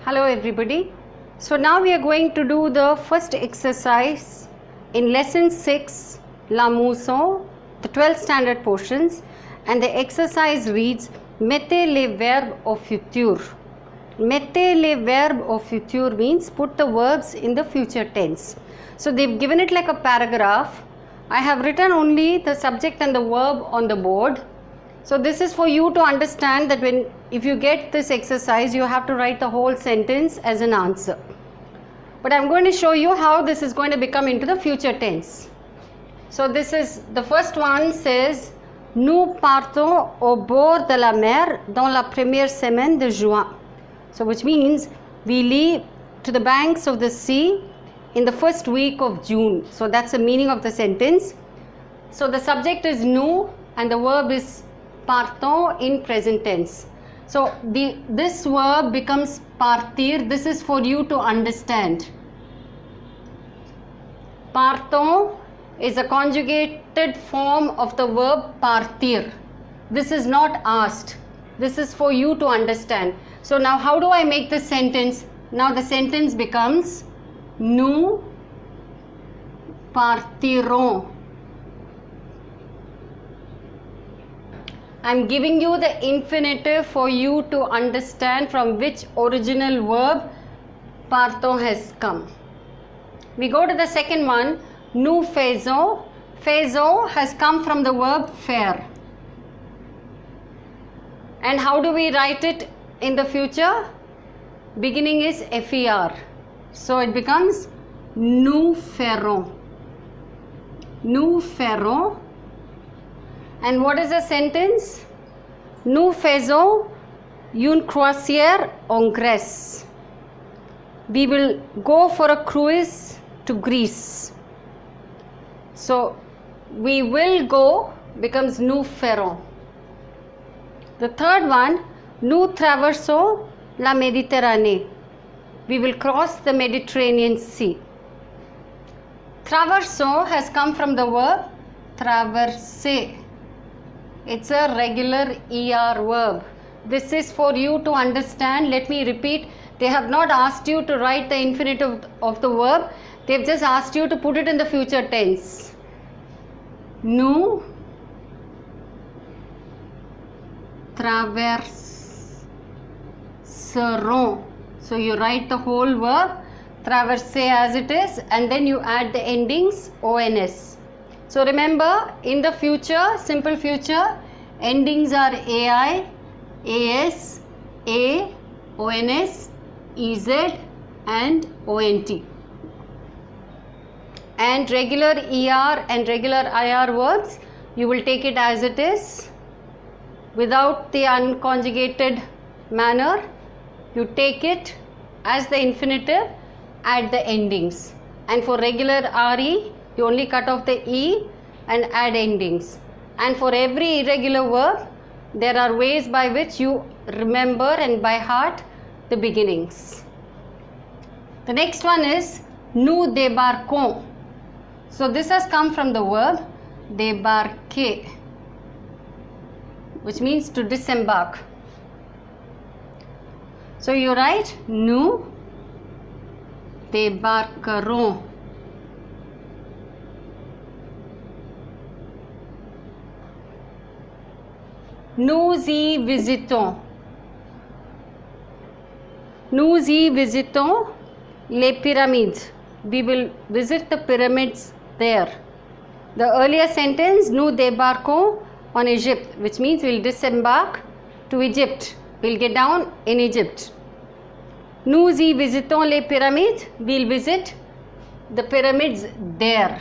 Hello everybody. So now we are going to do the first exercise in lesson 6, La Mousson, the 12th standard portions, and the exercise reads Mettez les verbes au futur. Mettez les verbes au futur means put the verbs in the future tense. So they've given it like a paragraph. I have written only the subject and the verb on the board. So this is for you to understand that if you get this exercise, you have to write the whole sentence as an answer. But I'm going to show you how this is going to become into the future tense. So this is, the first one says, Nous partons au bord de la mer dans la première semaine de juin. So which means we leave to the banks of the sea in the first week of June. So that's the meaning of the sentence. So the subject is nous and the verb is partons in present tense. So this verb becomes partir. This is for you to understand. Partons is a conjugated form of the verb partir. This is not asked. This is for you to understand. So now how do I make this sentence? Now the sentence becomes Nous partirons. I am giving you the infinitive for you to understand from which original verb partons has come. We go to the second one. Nous faisons. Faisons has come from the verb faire. And how do we write it in the future? Beginning is fer. So it becomes nous ferons. Nous ferons. And what is the sentence? Nous faisons une croisière en Grèce. We will go for a cruise to Greece. So we will go becomes nous ferons. The third one, nous traversons la Méditerranée. We will cross the Mediterranean Sea. Traversons has come from the verb traverser. It's a regular ER verb. This is for you to understand. Let me repeat. They have not asked you to write the infinitive of the verb. They've just asked you to put it in the future tense. Nous traverserons. So you write the whole verb, traverser as it is, and then you add the endings ONS. So remember, in the future, simple future, endings are AI, AS, A, ONS, EZ and ONT. And regular ER and regular IR verbs, you will take it as it is. Without the unconjugated manner, you take it as the infinitive, add the endings. And for regular RE, you only cut off the E and add endings. And for every irregular verb, there are ways by which you remember and by heart the beginnings. The next one is nous débarquons. So this has come from the verb débarquer, which means to disembark. So you write nous débarquerons. Nous y visitons. Nous y visitons les pyramides. We will visit the pyramids there. The earlier sentence, nous débarquons en Egypt, which means we will disembark to Egypt. We will get down in Egypt. Nous y visitons les pyramides. We will visit the pyramids there.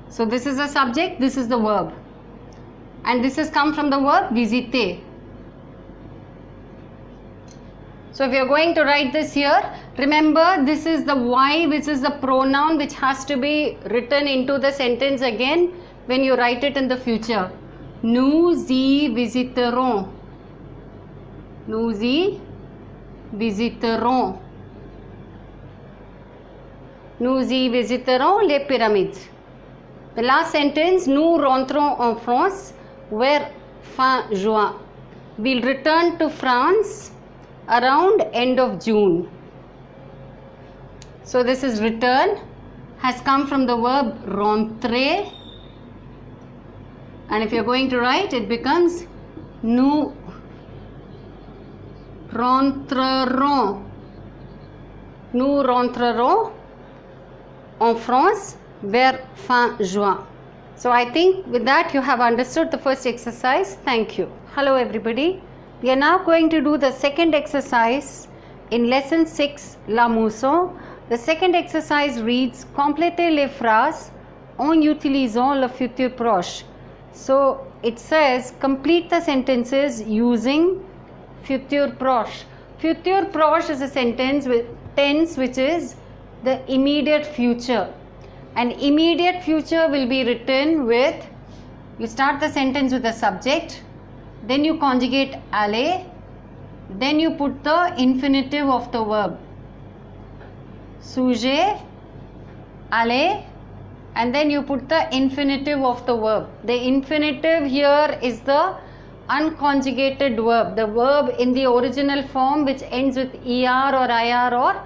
So this is the subject, this is the verb. And this has come from the verb visiter. So if you are going to write this here, remember this is the Y, which is the pronoun which has to be written into the sentence again when you write it in the future. Nous y visiterons. Nous y visiterons. Nous y visiterons les pyramides. The last sentence, nous rentrons en France, where fin juin. We'll return to France around end of June. So this is return, has come from the verb rentrer, and if you're going to write, it becomes nous rentrerons. Nous rentrerons en France vers fin juin. So I think with that you have understood the first exercise. Thank you. Hello everybody. We are now going to do the second exercise in lesson 6, la mousson. The second exercise reads complétez les phrases en utilisant le futur proche. So it says complete the sentences using futur proche. Futur proche is a sentence with tense which is the immediate future. And immediate future will be written with, you start the sentence with the subject, then you conjugate aller, then you put the infinitive of the verb. Sujet, aller, and then you put the infinitive of the verb. The infinitive here is the unconjugated verb, the verb in the original form which ends with er or ir or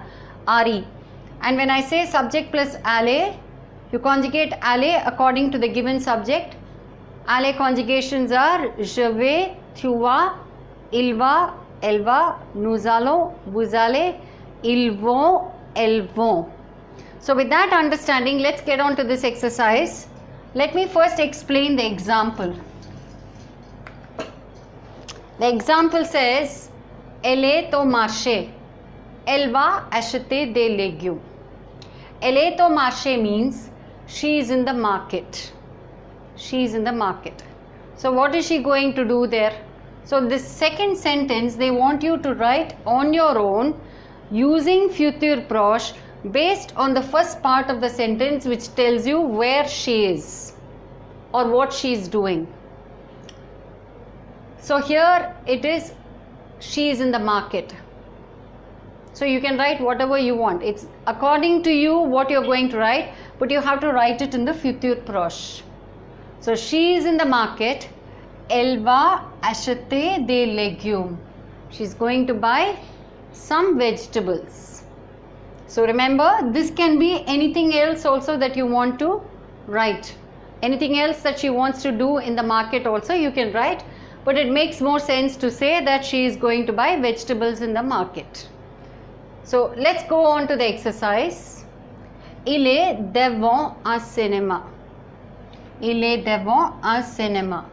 re. And when I say subject plus aller, you conjugate aller according to the given subject. Aller conjugations are je vais, tu vas, il va, elle va, nous allons, vous allez, ils vont, elles vont. So with that understanding, let's get on to this exercise. Let me first explain the example. The example says, elle est au marché. Elle va acheter des légumes. Elle est au marché means she is in the market. She is in the market. So what is she going to do there? So this second sentence they want you to write on your own using futur proche based on the first part of the sentence which tells you where she is or what she is doing. So here it is, she is in the market. So you can write whatever you want. It's according to you what you're going to write, but you have to write it in the futur proche. So she is in the market. Elle va acheter des légumes. She's going to buy some vegetables. So remember, this can be anything else also that you want to write. Anything else that she wants to do in the market also you can write. But it makes more sense to say that she is going to buy vegetables in the market. So let's go on to the exercise. Il est devant un cinéma. Il est devant un cinéma.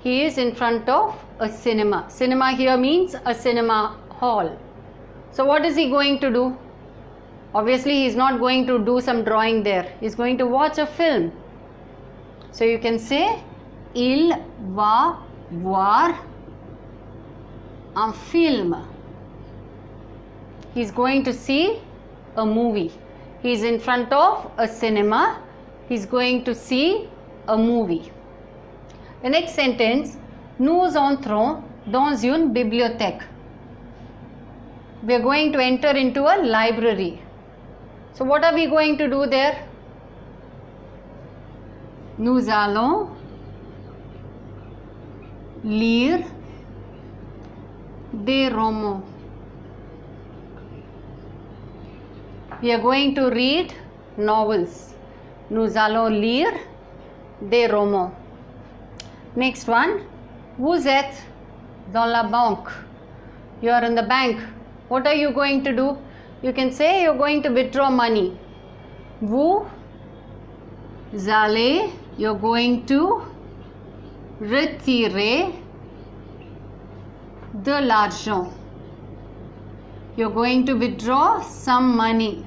He is in front of a cinema. Cinema here means a cinema hall. So what is he going to do? Obviously he is not going to do some drawing there. He is going to watch a film. So you can say il va voir un film. He is going to see a movie. He is in front of a cinema. He is going to see a movie. The next sentence, nous entrons dans une bibliothèque. We are going to enter into a library. So what are we going to do there? Nous allons lire des romans. We are going to read novels. Nous allons lire des romans. Next one. Vous êtes dans la banque. You are in the bank. What are you going to do? You can say you are going to withdraw money. Vous allez, you are going to retirer de l'argent. You are going to withdraw some money.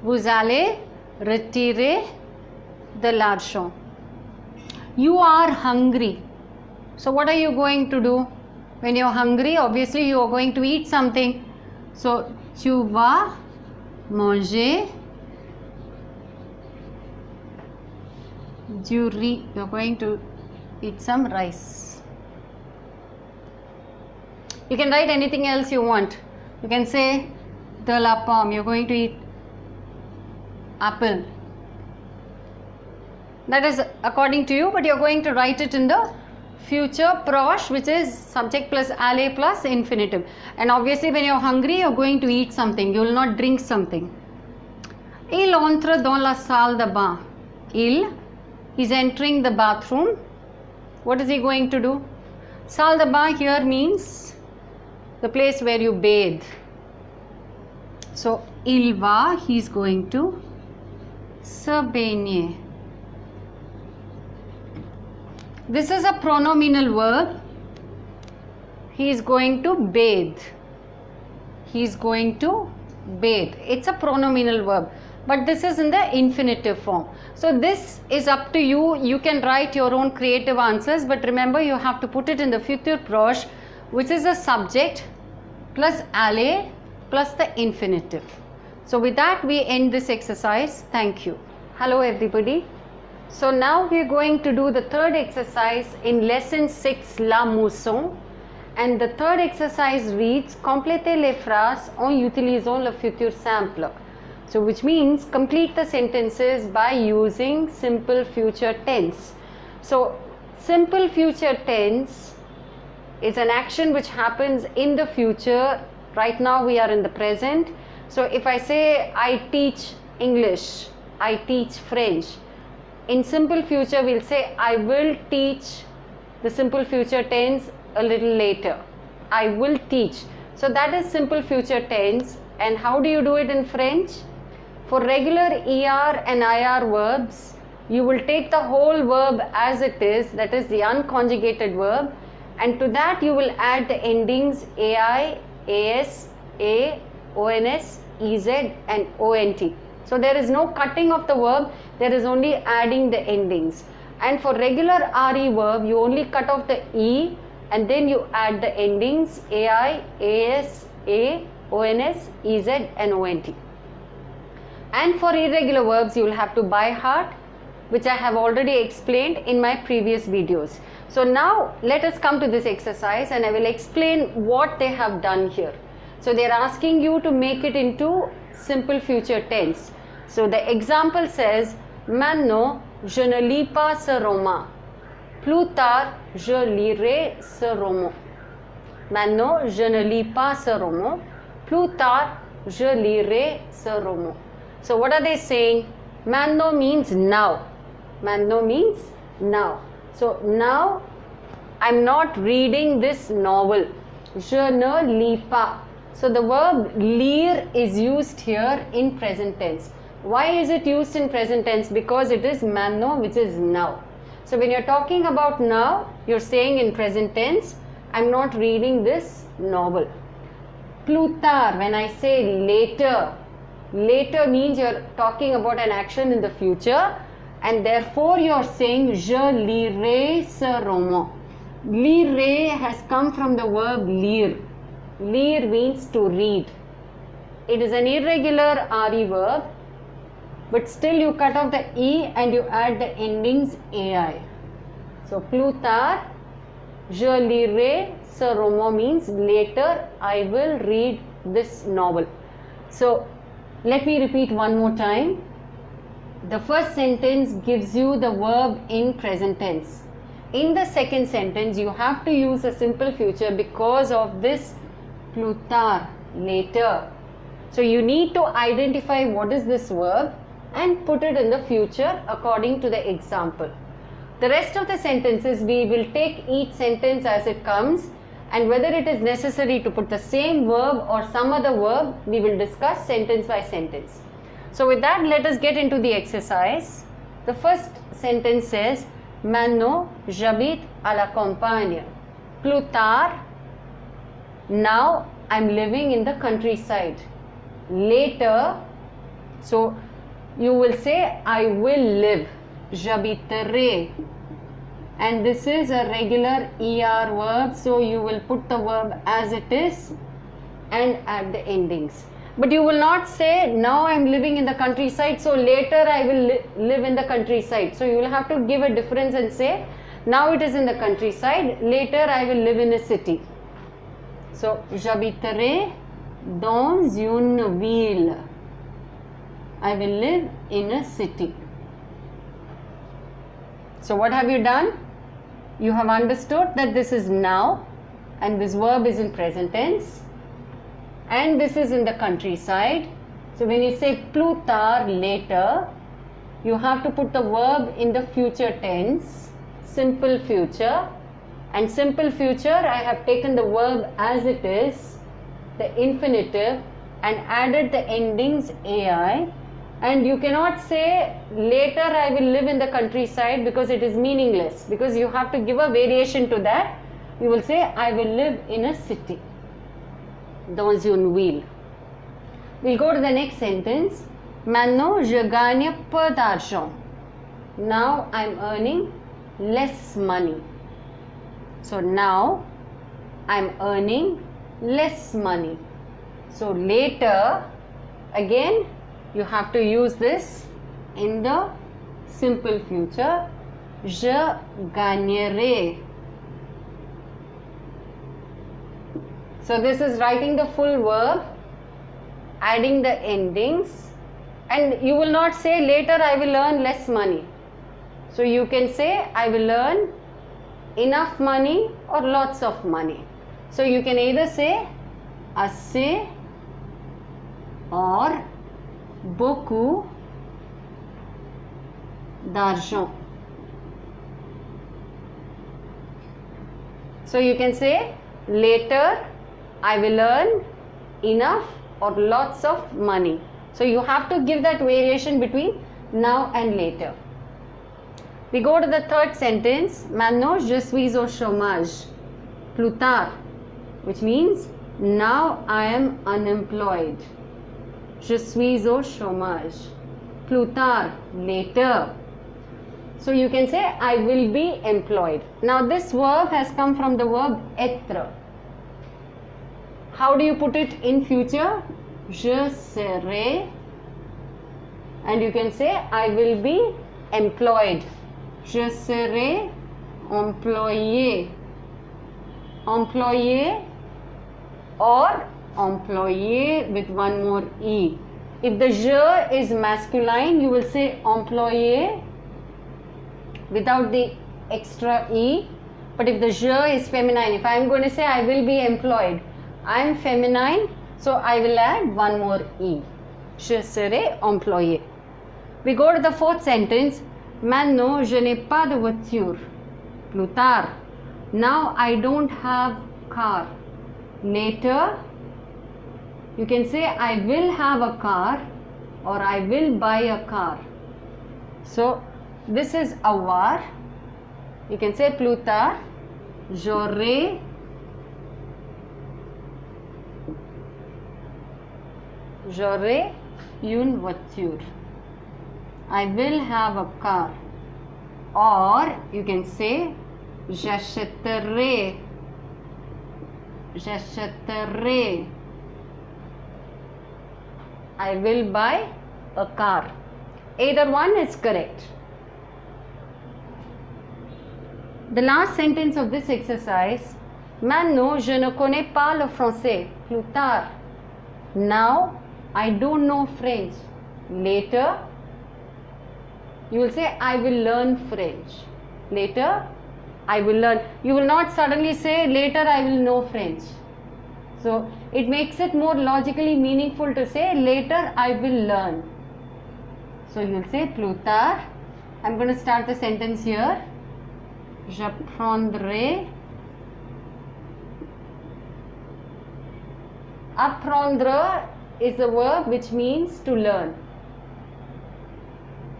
Vous allez retirer de l'argent. You are hungry. So what are you going to do? When you are hungry, obviously you are going to eat something. So tu vas manger du riz. You are going to eat some rice. You can write anything else you want. You can say de la pomme. You are going to eat apple. That is according to you, but you are going to write it in the future proche, which is subject plus aller plus infinitive. And obviously when you're hungry, you're going to eat something, you will not drink something. Il entre dans la salle de bain. He's entering the bathroom. What is he going to do? Salle de bain here means the place where you bathe. So il va, he's going to se baigner. This is a pronominal verb. He is going to bathe. He is going to bathe. It's a pronominal verb, but this is in the infinitive form. So this is up to you. You can write your own creative answers, but remember you have to put it in the future proche, which is a subject plus aller plus the infinitive. So with that we end this exercise. Thank you. Hello everybody. So now we are going to do the third exercise in lesson 6 La Mousson, and the third exercise reads complétez les phrases en utilisant le futur simple. So which means complete the sentences by using simple future tense. So simple future tense is an action which happens in the future. Right now we are in the present. So if I say I teach English, I teach French, in simple future we'll say I will teach, the simple future tense, a little later. I will teach. So that is simple future tense. And how do you do it in French? For regular ER and IR verbs, you will take the whole verb as it is, that is the unconjugated verb, and to that you will add the endings AI, AS, A, ONS, EZ and ONT. So there is no cutting of the verb, there is only adding the endings. And for regular RE verb, you only cut off the E and then you add the endings AI, AS, A, ONS, EZ and ONT. And for irregular verbs, you will have to by heart, which I have already explained in my previous videos. So now let us come to this exercise and I will explain what they have done here. So they are asking you to make it into simple future tense. So the example says, Maintenant, je ne lis pas ce roman. Plus tard, je lirai ce roman. Maintenant, je ne lis pas ce roman. Plus tard, je lirai ce roman. So what are they saying? Maintenant means now. Maintenant means now. So now I'm not reading this novel. Je ne lis pas. So the verb lire is used here in present tense. Why is it used in present tense? Because it is maintenant, which is now. So when you're talking about now, you're saying in present tense, I'm not reading this novel. Plus tard, when I say later, later means you're talking about an action in the future, and therefore you're saying je lirai ce roman. Lire has come from the verb lire. Lire means to read. It is an irregular RE verb, but still you cut off the E and you add the endings AI. So plus tard, je lirai ce roman means later I will read this novel. So let me repeat one more time. The first sentence gives you the verb in present tense. In the second sentence, you have to use a simple future because of this plus tard, later. So you need to identify what is this verb and put it in the future according to the example. The rest of the sentences, we will take each sentence as it comes, and whether it is necessary to put the same verb or some other verb, we will discuss sentence by sentence. So with that, let us get into the exercise. The first sentence says, Maintenant, j'habite à la campagne. Plus tard, now I'm living in the countryside. Later, so you will say, I will live. J'habiterai. And this is a regular ER verb, so you will put the verb as it is and add the endings. But you will not say, now I am living in the countryside, so later I will live in the countryside. So you will have to give a difference and say, now it is in the countryside, later I will live in a city. So, j'habiterai dans une ville. I will live in a city. So what have you done? you have understood that this is now and this verb is in present tense and this is in the countryside. So when you say plus tard, later, you have to put the verb in the future tense, simple future, and simple future I have taken the verb as it is, the infinitive, and added the endings ai, and you cannot say later I will live in the countryside because it is meaningless, because you have to give a variation to that. You will say I will live in a city, dans une ville. We'll go to the next sentence. Maintenant je gagne peu d'argent. Now I'm earning less money. So now I'm earning less money. So later, again, you have to use this in the simple future. Je gagnerai. So this is writing the full verb, adding the endings, and you will not say later I will earn less money. So you can say I will earn enough money or lots of money. So you can either say assez or beaucoup d'argent. So you can say later I will earn enough or lots of money. So you have to give that variation between now and later. We go to the third sentence. Maintenant je suis au chômage. Plus tard, which means now I am unemployed. Je suis au chômage. Plus tard, later. So you can say I will be employed. Now this verb has come from the verb être. How do you put it in future? Je serai, and you can say I will be employed. Je serai employé. Employé or employé with one more E. If the je is masculine, you will say employé without the extra E. But if the je is feminine, if I am going to say I will be employed, I am feminine, so I will add one more E. Je serai employé. We go to the fourth sentence. Maintenant, je n'ai pas de voiture. Plus tard. Now I don't have car. Later, you can say I will have a car or I will buy a car. So this is avoir. You can say plus tard, j'aurai une voiture. I will have a car. Or you can say j'achèterai. I will buy a car. Either one is correct. The last sentence of this exercise. Maintenant, je ne connais pas le français. Plus tard. Now, I don't know French. Later, you will say I will learn French. Later, I will learn. You will not suddenly say later I will know French. So it makes it more logically meaningful to say later I will learn. So you will say plus tard. I'm going to start the sentence here. J'apprendrai. Apprendre is a verb which means to learn.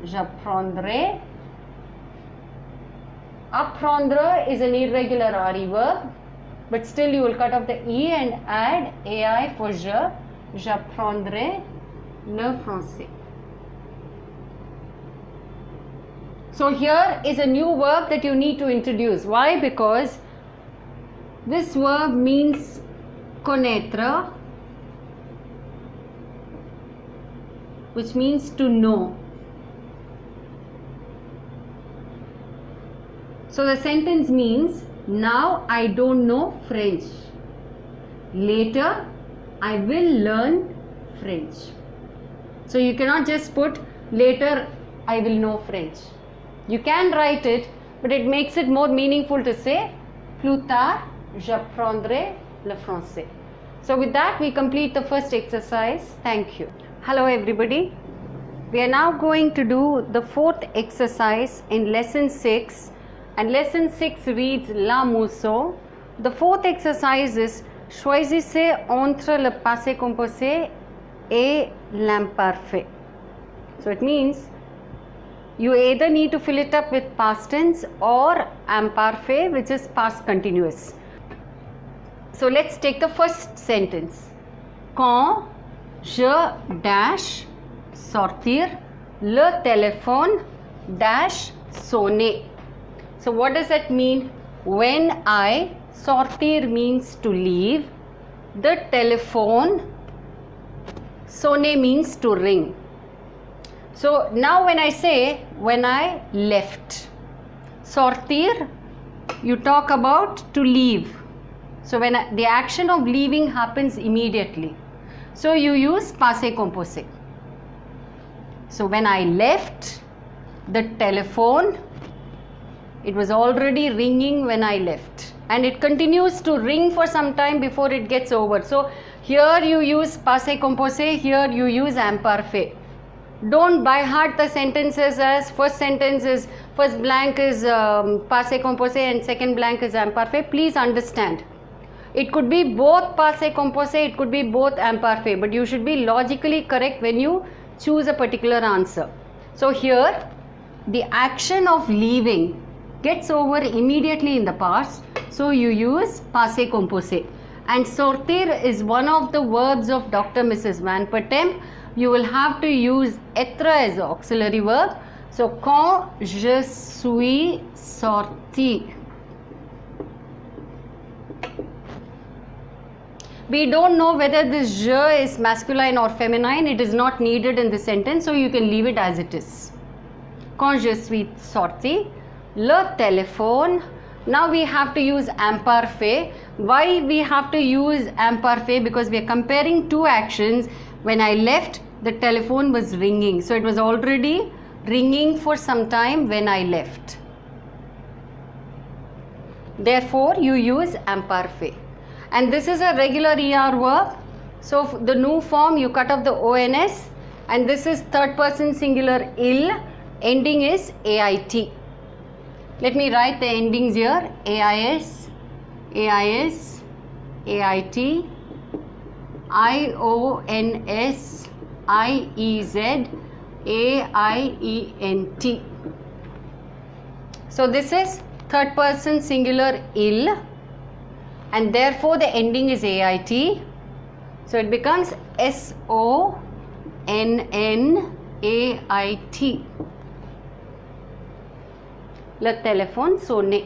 J'apprendrai. Apprendre is an irregular RE verb, but still you will cut off the E and add AI for je. J'apprendrai le français. So here is a new verb that you need to introduce. Why? Because this verb means connaître, which means to know. So the sentence means now I don't know French. Later I will learn French. So you cannot just put later I will know French. You can write it, but it makes it more meaningful to say plus tard j'apprendrai le français. So with that we complete the first exercise. Thank you. Hello everybody. We are now going to do the fourth exercise in lesson 6, and lesson 6 reads La Mousseau. The fourth exercise is choisissez entre le passé composé et l'imparfait. So it means you either need to fill it up with past tense or imparfait, which is past continuous. So let's take the first sentence. Quand je dash sortir, le téléphone dash sonner. So what does that mean? When I, sortir means to leave, the telephone, sonner means to ring. So now when I say when I left, sortir, you talk about to leave. So when the action of leaving happens immediately, so you use passé composé. So when I left the telephone, it was already ringing when I left, and it continues to ring for some time before it gets over. So here you use passé composé, here you use imparfait. Don't by heart the sentences as first sentence is, first blank is passé composé and second blank is imparfait. Please understand, it could be both passé composé, it could be both imparfait, but you should be logically correct when you choose a particular answer. So here the action of leaving gets over immediately in the past, so you use passé composé. And sortir is one of the verbs of Dr. Mrs. Van Patem. You will have to use être as the auxiliary verb. So quand je suis sorti. We don't know whether this je is masculine or feminine. It is not needed in the sentence, so you can leave it as it is. Quand je suis sorti, le téléphone. Now we have to use imparfait. Why we have to use imparfait? Because we are comparing two actions. When I left, the telephone was ringing. So it was already ringing for some time when I left. Therefore, you use imparfait. And this is a regular ER verb. So the new form, you cut off the ONS, and this is third person singular il, ending is AIT. Let me write the endings here. AIS, AIS, AIT, IONS, IEZ, AIENT. So this is third person singular il, and therefore the ending is AIT. So it becomes SONNAIT. Le téléphone sonnait.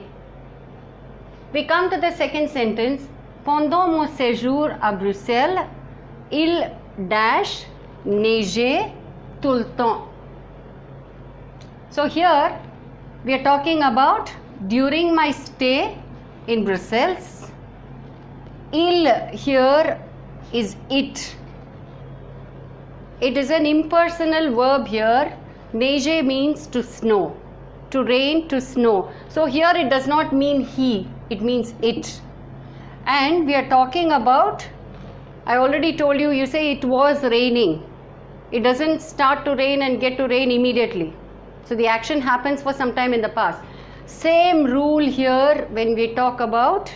We come to the second sentence. Pendant mon séjour à Bruxelles, il dash neigeait tout le temps. So here we are talking about during my stay in Brussels. Il here is it. It is an impersonal verb here. Neige means to snow, to rain, to snow. So here it does not mean he, it means it. And we are talking about, I already told you, you say it was raining. It doesn't start to rain and get to rain immediately. So the action happens for some time in the past. Same rule here when we talk about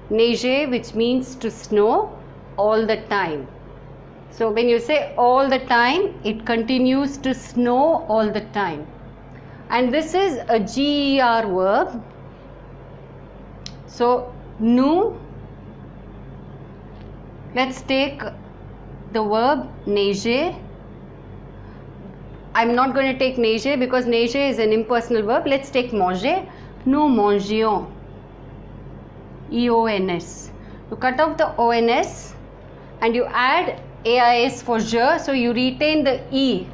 neige, which means to snow all the time. So when you say all the time, it continues to snow all the time. And this is a GER verb. So nous, let's take the verb neiger. I'm not going to take neiger because neiger is an impersonal verb. Let's take manger. Nous mangions. EONS. You cut off the ONS and you add AIS for je, so you retain the E.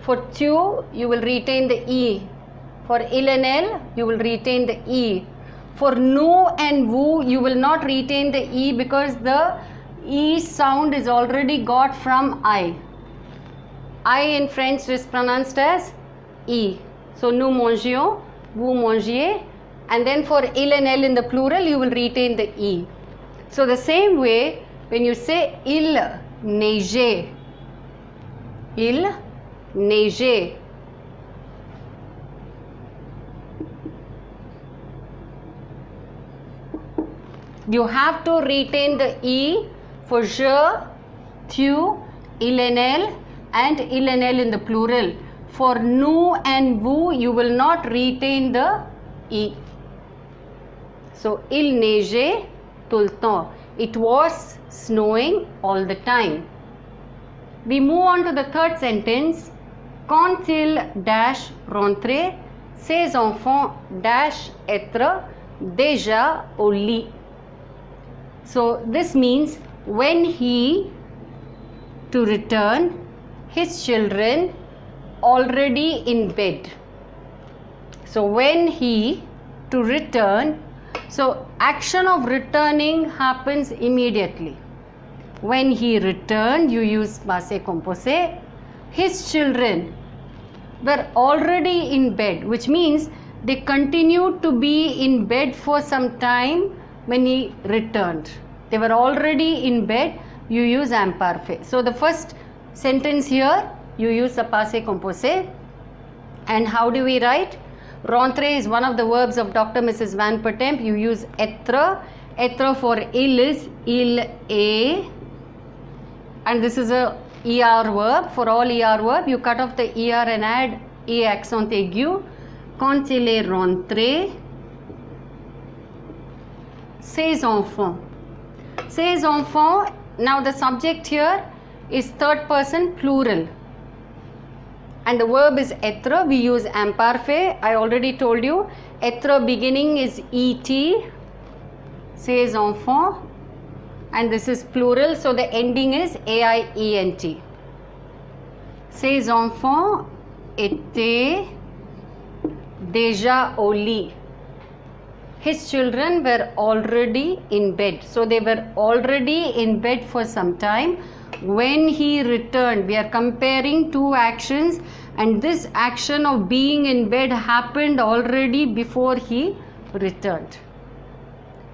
For tu, you will retain the E. For il and elle, you will retain the E. For nous and vous, you will not retain the E because the E sound is already got from I. I in French is pronounced as E. So nous mangions, vous mangiez, and then for il and elle in the plural you will retain the e. So the same way, when you say il neigeait, il neigeait, you have to retain the e for je, tu, il and elle, and il and elle in the plural. For nous and vous, you will not retain the e. So, il neigeait tout le temps. It was snowing all the time. We move on to the third sentence. Quand il dash rentrer, ses enfants dash être déjà au lit. So, this means when he to return, his children already in bed. So when he to return, so action of returning happens immediately. When he returned, you use passé composé. His children were already in bed, which means they continued to be in bed for some time when he returned. They were already in bed, you use imparfait. So the first sentence here, you use the passé composé. And how do we write? Rentrer is one of the verbs of Dr. Mrs. Van Pertemp. You use être. Être for il is il est. And this is a ER verb. For all ER verb, you cut off the ER and add E accent aigu. Quand il est rentré, ses enfants. Ses enfants, now the subject here is third person plural. And the verb is être. We use imparfait. I already told you. Être beginning is et. Ses enfants. And this is plural. So the ending is aient. Ses enfants étaient déjà au lit. His children were already in bed. So they were already in bed for some time. When he returned, we are comparing two actions, and this action of being in bed happened already before he returned.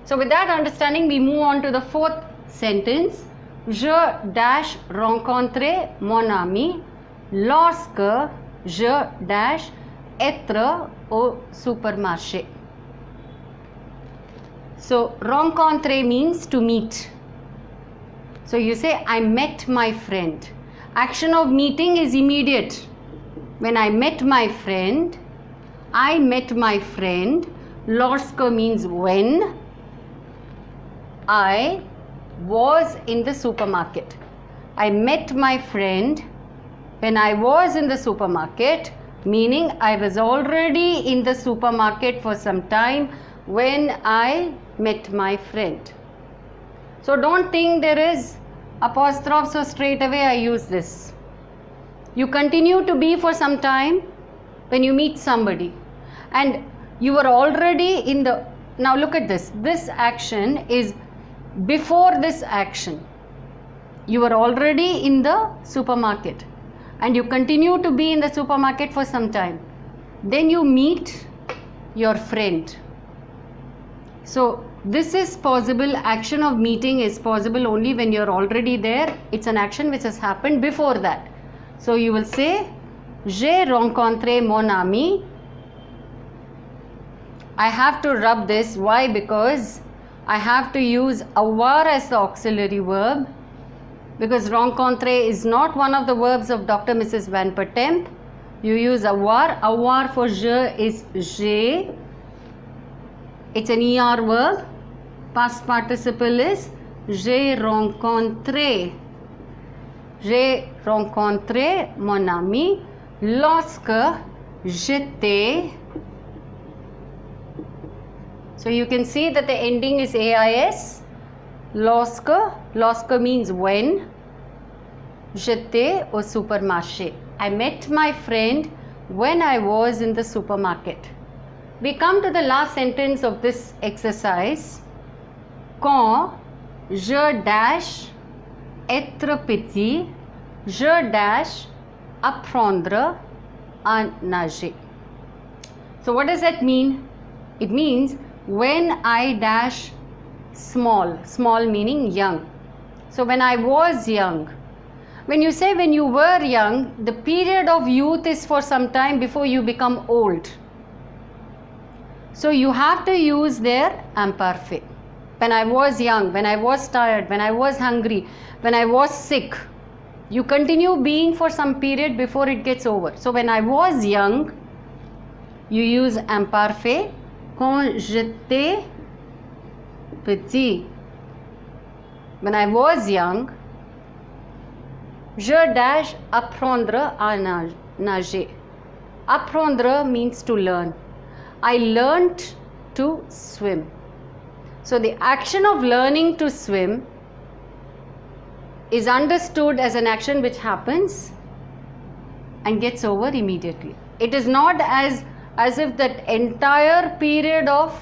So with that understanding, we move on to the fourth sentence. Je dash rencontrer mon ami lorsque je dash être au supermarché. So rencontrer means to meet. So you say, I met my friend. Action of meeting is immediate. When I met my friend, lorsque means when I was in the supermarket. I met my friend when I was in the supermarket, meaning I was already in the supermarket for some time when I met my friend. So don't think there is apostrophe, so straight away I use this. You continue to be for some time when you meet somebody, and you were already in the, now look at this, this action is before this action. You were already in the supermarket and you continue to be in the supermarket for some time. Then you meet your friend. So this is possible, action of meeting is possible only when you're already there. It's an action which has happened before that. So you will say, j'ai rencontré mon ami. I have to rub this. Why? Because I have to use avoir as the auxiliary verb. Because rencontrer is not one of the verbs of Dr. Mrs. Van Pertemp. You use avoir. Avoir for je is j'ai. It's an ER verb. Past participle is j'ai rencontré. J'ai rencontré mon ami lorsque j'étais. So you can see that the ending is AIS. Lorsque. Lorsque means when. J'étais au supermarché. I met my friend when I was in the supermarket. We come to the last sentence of this exercise. Quand je dash être petit, je dash apprendre à nager. So what does that mean? It means when I dash small, small meaning young. So when I was young. When you say when you were young, the period of youth is for some time before you become old. So you have to use their imparfait. When I was young, when I was tired, when I was hungry, when I was sick, you continue being for some period before it gets over. So when I was young, you use imparfait. Quand j'étais petit. When I was young, je dash apprendre à nager. Apprendre means to learn. I learnt to swim. So the action of learning to swim is understood as an action which happens and gets over immediately. It is not as if that entire period of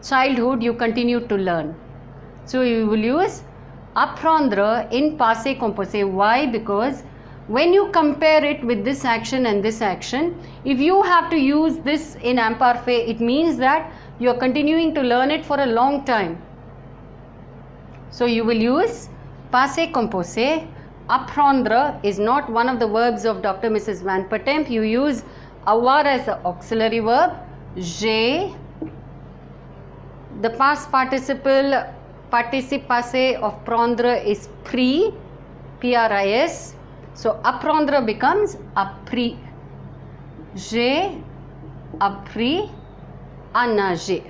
childhood you continue to learn. So you will use apprendre in passé composé. Why? Because when you compare it with this action and this action, if you have to use this in imparfait, it means that you are continuing to learn it for a long time. So you will use passé composé. Apprendre is not one of the verbs of Dr. Mrs. Van Patemp. You use avoir as the auxiliary verb. J'ai. The past participle participe passé of prendre is pris. P-R-I-S. So apprendre becomes appris. J'ai appris à nager.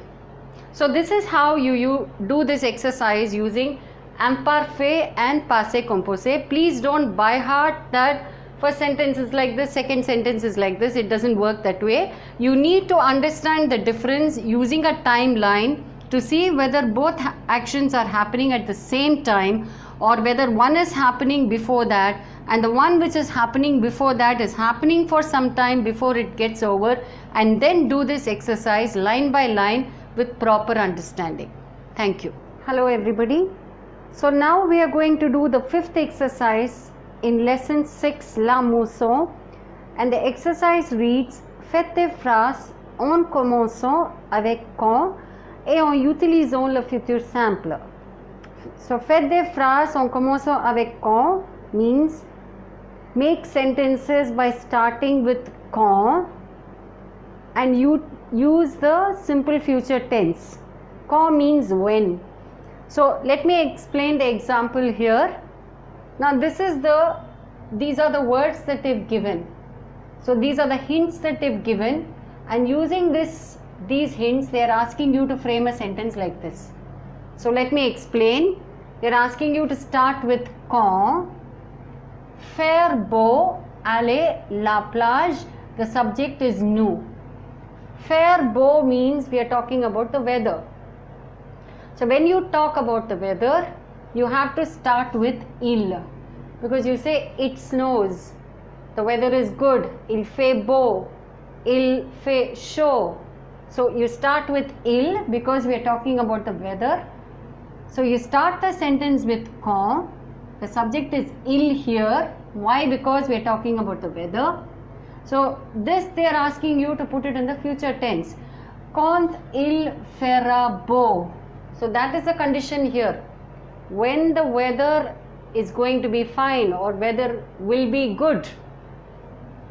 So this is how you do this exercise using imparfait and passé composé. Please don't by heart that first sentence is like this, second sentence is like this. It doesn't work that way. You need to understand the difference using a timeline to see whether both actions are happening at the same time or whether one is happening before that and the one which is happening before that is happening for some time before it gets over, and then do this exercise line by line with proper understanding. Thank you. Hello everybody. So now we are going to do the fifth exercise in lesson 6 La Mousson, and the exercise reads: faites des phrases en commençant avec quand et en utilisant le futur simple. So faites des phrases en commençant avec quand means make sentences by starting with quand and you use the simple future tense. Quand means when. So let me explain the example here. Now these are the words that they've given. So these are the hints that they've given, and using these hints they are asking you to frame a sentence like this. So let me explain. They are asking you to start with quand. Faire beau, aller la plage. The subject is nous. Faire beau means we are talking about the weather. So when you talk about the weather, you have to start with il, because you say it snows, the weather is good, il fait beau, il fait chaud. So you start with il because we are talking about the weather. So you start the sentence with quand. The subject is il here. Why? Because we are talking about the weather. So this they are asking you to put it in the future tense. Quand il fera beau. So that is the condition here. When the weather is going to be fine or weather will be good.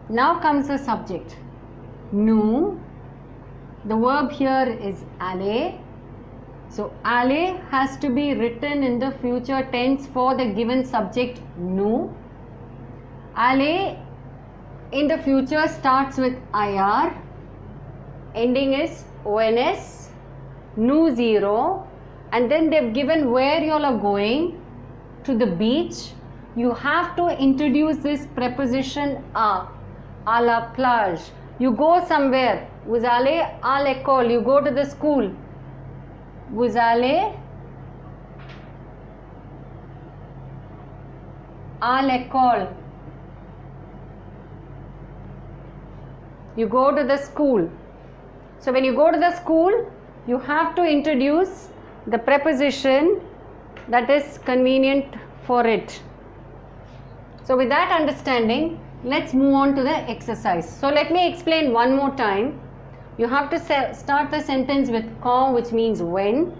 Now comes the subject. Nous. The verb here is aller. So aller has to be written in the future tense for the given subject nous. Aller in the future starts with ir, ending is ons, nous zero, and then they've given where you all are going, to the beach. You have to introduce this preposition à la plage. You go somewhere. Vous allez à l'école. You go to the school. Vous allez à l'école. You go to the school. So when you go to the school, you have to introduce the preposition that is convenient for it. So with that understanding, Let's move on to the exercise. So let me explain one more time. You have to start the sentence with quand, which means when,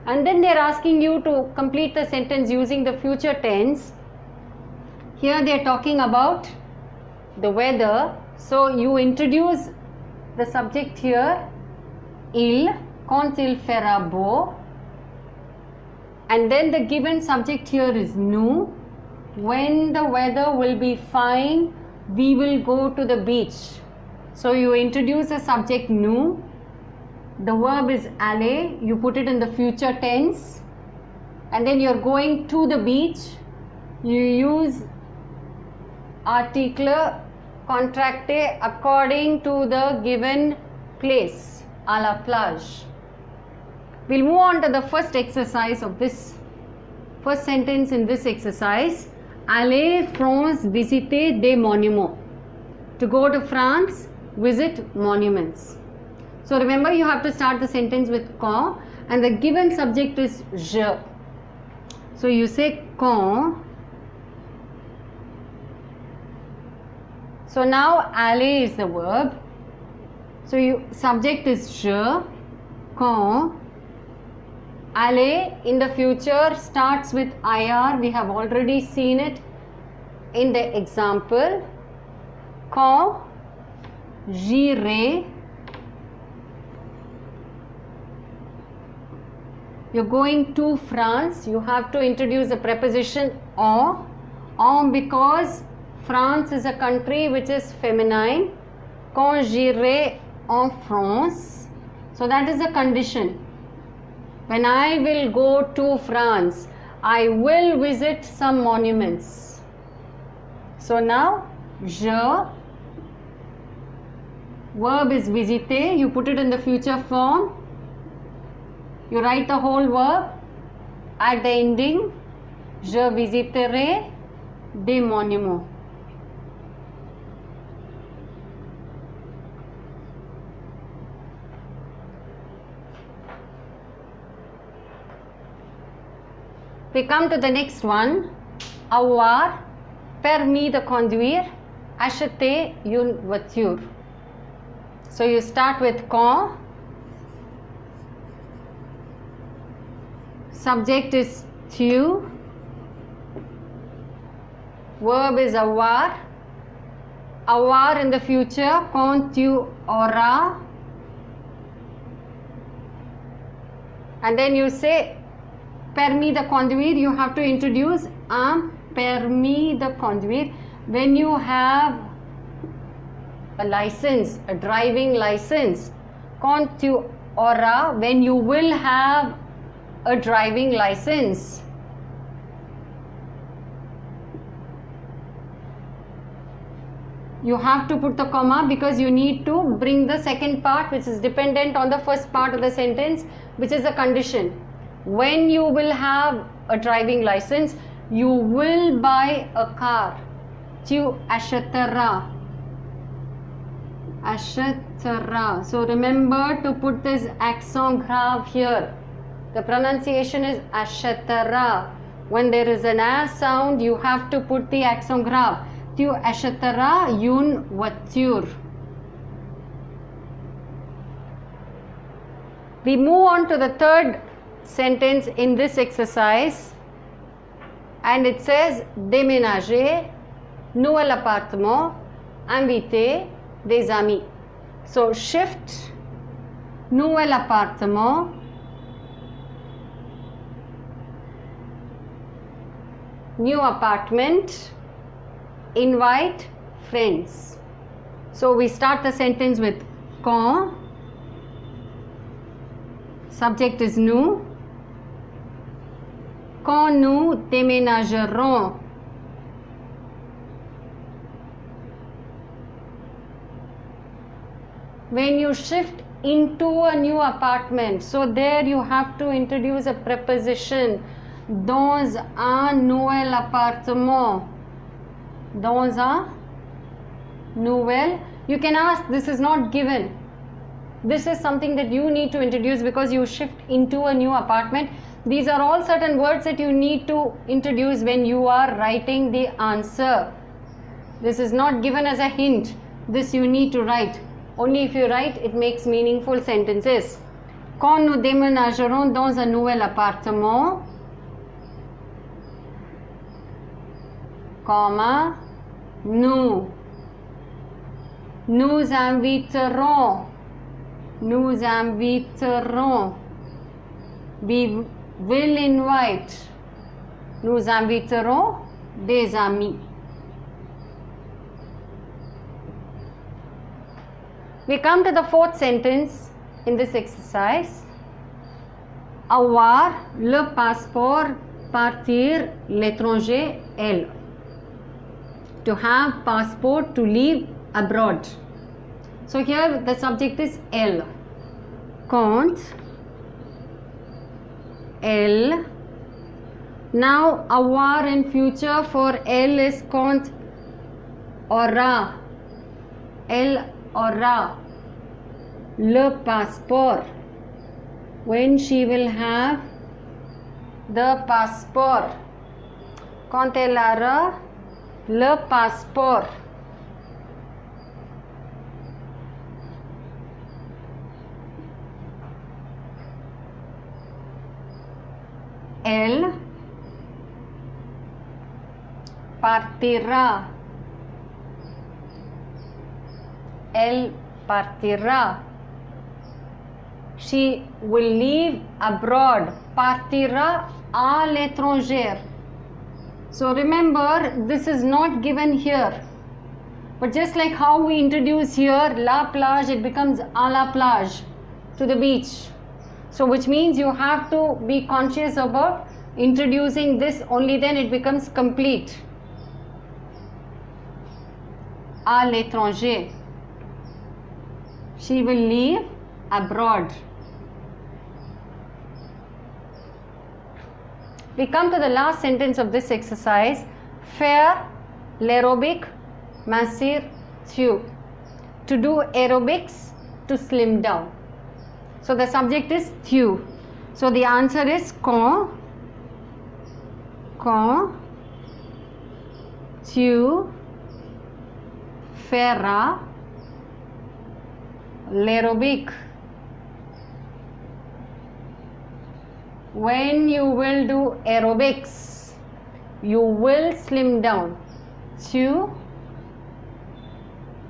and then they are asking you to complete the sentence using the future tense. Here they are talking about the weather. So you introduce the subject here, quand il fera beau, and then the given subject here is nous. When the weather will be fine, we will go to the beach. So you introduce the subject nous, the verb is aller, you put it in the future tense, and then you're going to the beach. You use article contracté according to the given place, à la plage. We'll move on to the first exercise of this first sentence in this exercise. Aller France visiter des monuments. To go to France, visit monuments. So remember, you have to start the sentence with quand, and the given subject is je. So you say quand. So now aller is the verb. So subject is je, quand. Aller in the future starts with IR. We have already seen it in the example. Quand j'irai. You're going to France. You have to introduce the preposition en because France is a country which is feminine. Quand j'irai en France. So that is the condition. When I will go to France, I will visit some monuments. So now, je, verb is visiter, you put it in the future form. You write the whole verb. At the ending, je visiterai des monuments. We come to the next one. Avoir permis de conduire, acheter une voiture. So you start with quand. Subject is tu. Verb is avoir. Avoir in the future, quand tu auras. And then you say permis de conduire, you have to introduce un permis de conduire. When you have a license, a driving license, quand tu auras, when you will have a driving license. You have to put the comma because you need to bring the second part, which is dependent on the first part of the sentence, which is a condition. When you will have a driving license, you will buy a car. Tu achèteras. Achèteras. So remember to put this accent grave here. The pronunciation is achètera. When there is an a sound, you have to put the accent grave. Tu achèteras une voiture. We move on to the third sentence in this exercise, and it says déménager, nouvel appartement, inviter des amis. So shift, nouvel appartement, new apartment, invite friends. So we start the sentence with quand. Subject is nous. Quand nous déménagerons. When you shift into a new apartment, so there you have to introduce a preposition. Dans un nouvel appartement. Dans un nouvel. You can ask, this is not given. This is something that you need to introduce because you shift into a new apartment. These are all certain words that you need to introduce when you are writing the answer. This is not given as a hint. This you need to write. Only if you write, it makes meaningful sentences. Quand nous déménagerons dans un nouvel appartement, comma, nous inviterons, we will invite, nous inviterons des amis. We come to the fourth sentence in this exercise. Avoir le passeport, partir l'étranger, elle. To have passport, to leave abroad. So here the subject is elle. Quand elle. Now avoir in future for elle is quand aura. Elle aura le passeport. When she will have the passport. Quand elle aura le passeport. Elle partira. Elle partira. She will leave abroad. Partira à l'étranger. So remember, this is not given here. But just like how we introduce here la plage, it becomes à la plage, to the beach. So which means you have to be conscious about introducing this, only then it becomes complete. À l'étranger. She will leave abroad. We come to the last sentence of this exercise. Faire l'aérobic, mincir, tu. To do aerobics, to slim down. So the subject is tu. So the answer is quand tu feras l'aérobic. When you will do aerobics, you will slim down. Tu,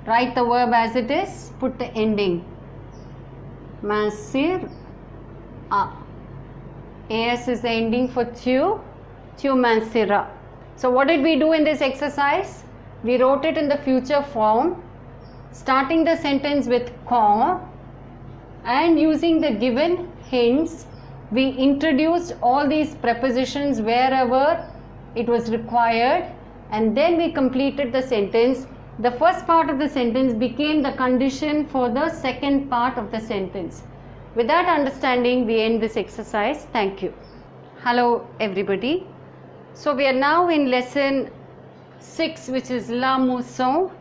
write the verb as it is, put the ending. Mincir, a. As is the ending for tu, tu mincira. So what did we do in this exercise? We wrote it in the future form, starting the sentence with quand, and using the given hints, we introduced all these prepositions wherever it was required, and then we completed the sentence. The first part of the sentence became the condition for the second part of the sentence. With that understanding, we end this exercise. Thank you. Hello everybody. So we are now in lesson 6, which is la mousson,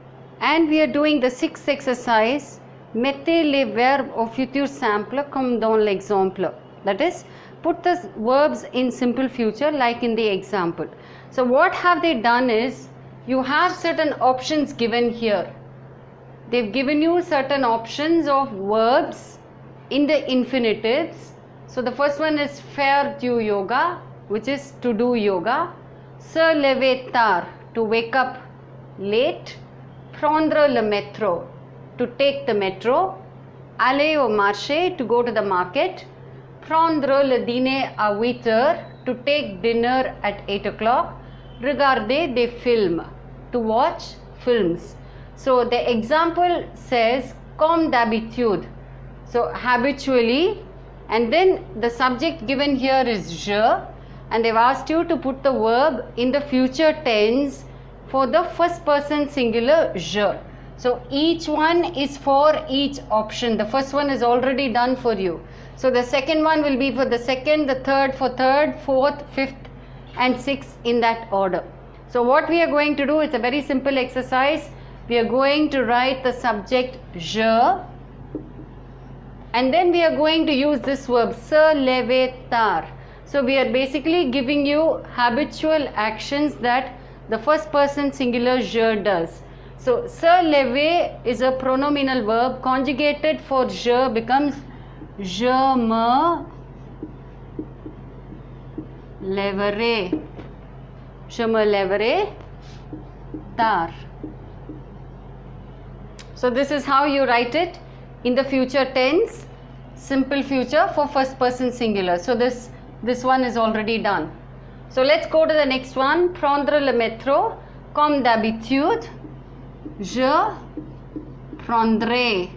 and we are doing the sixth exercise. Mettez les verbes au futur simple comme dans l'exemple. That is, put the verbs in simple future like in the example. So what have they done is, you have certain options given here. They've given you certain options of verbs in the infinitives. So the first one is faire du yoga, which is to do yoga. Se lever tard, to wake up late. Prendre le métro, to take the metro. Aller au marché, to go to the market. Prendre le dîner à 8 heures, to take dinner at 8 o'clock. Regarder des films, to watch films. So the example says comme d'habitude, so habitually, and then the subject given here is je, and they've asked you to put the verb in the future tense for the first person singular je. So each one is for each option. The first one is already done for you. So the second one will be for the second, the third for third, fourth, fifth and sixth in that order. So what we are going to do, it's a very simple exercise. We are going to write the subject je, and then we are going to use this verb se lever tard. So we are basically giving you habitual actions that the first person singular je does. So se lever is a pronominal verb. Conjugated for je becomes je me lèverai. Je me lèverai tard. So this is how you write it in the future tense, simple future for first person singular. So this one is already done. So let's go to the next one. Prendre le métro. Comme d'habitude, je prendrai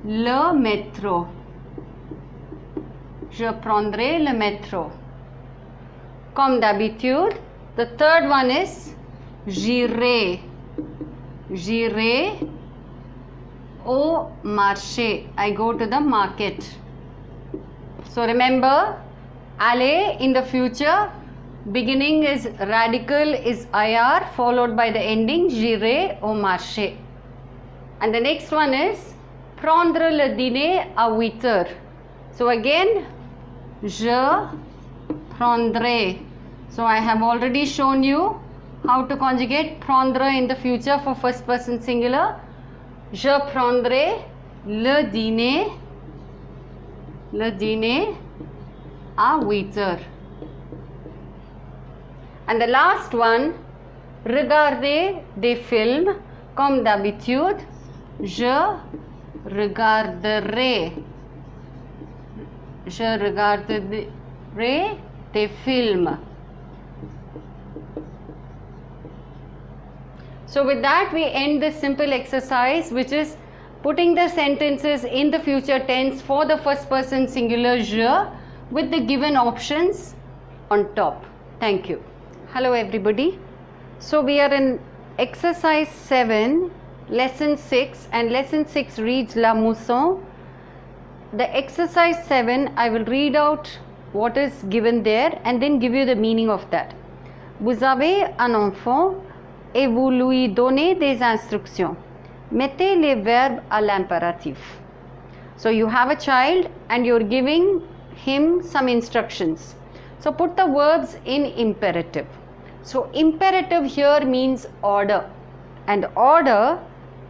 le métro. Je prendrai le métro. Comme d'habitude. The third one is j'irai au marché. I go to the market. So remember, aller in the future, beginning is radical is ir followed by the ending j'irai au marché. And the next one is prendre le dîner à 8 heures. So again, je prendrai. So I have already shown you how to conjugate prendre in the future for first person singular. Je prendrai le dîner à 8 heures. And the last one, regarder des films. Comme d'habitude, je regarderai des films. So with that we end this simple exercise, which is putting the sentences in the future tense for the first person singular je with the given options on top. Thank you. Hello everybody. So we are in exercise 7, lesson 6, and lesson 6 reads La Mousson. The exercise 7, I will read out what is given there and then give you the meaning of that. Vous avez un enfant et vous lui donnez des instructions. Mettez les verbes à l'impératif. So you have a child and you're giving him some instructions. So put the verbs in imperative. So imperative here means order, and order